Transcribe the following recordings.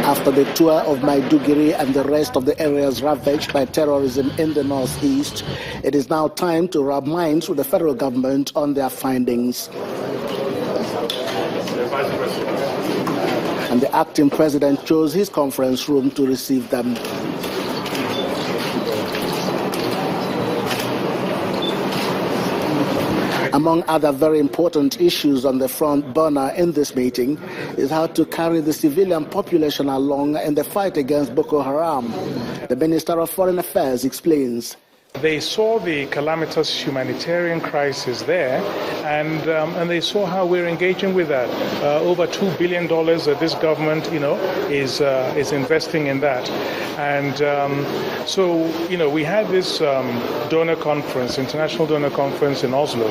After the tour of Maiduguri and the rest of the areas ravaged by terrorism in the northeast, it is now time to rub minds with the federal government on their findings. And the acting president chose his conference room to receive them. Among other very important issues on the front burner in this meeting is how to carry the civilian population along in the fight against Boko Haram. The Minister of Foreign Affairs explains. They saw the calamitous humanitarian crisis there, and they saw how we're engaging with that. Over $2 billion that this government, is investing in that. And so, we had this donor conference, international donor conference in Oslo,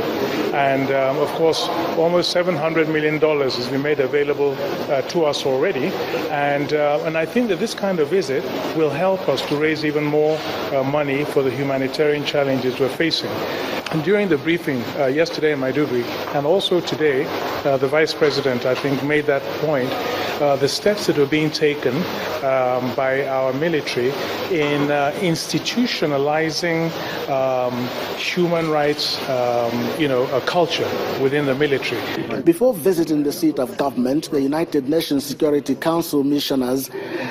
and of course, almost $700 million has been made available to us already. And I think that this kind of visit will help us to raise even more money for the humanitarian challenges we're facing. And during the briefing yesterday in Maiduguri, and also today, the Vice President, I think, made that point. The steps that are being taken by our military in institutionalizing human rights, a culture within the military. Before visiting the seat of government, the United Nations Security Council missioners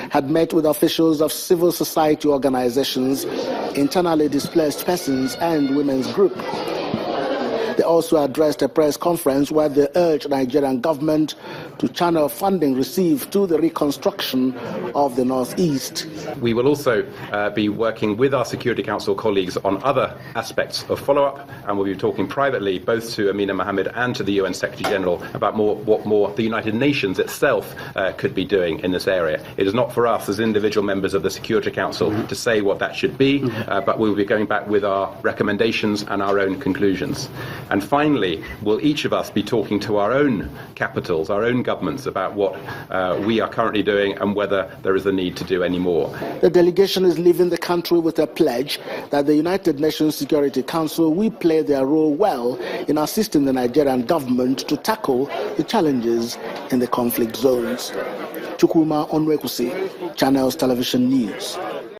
had met with officials of civil society organizations, internally displaced persons, and women's group. They also addressed a press conference where they urged the Nigerian government to channel funding received to the reconstruction of the Northeast. We will also be working with our Security Council colleagues on other aspects of follow-up, and we'll be talking privately both to Amina Mohammed and to the UN Secretary General about what more the United Nations itself could be doing in this area. It is not for us as individual members of the Security Council to say what that should be, but we will be going back with our recommendations and our own conclusions. And finally, will each of us be talking to our own capitals, our own governments, about what we are currently doing and whether there is a need to do any more. The delegation is leaving the country with a pledge that the United Nations Security Council will play their role well in assisting the Nigerian government to tackle the challenges in the conflict zones. Chukwuma Onwekusi, Channels Television News.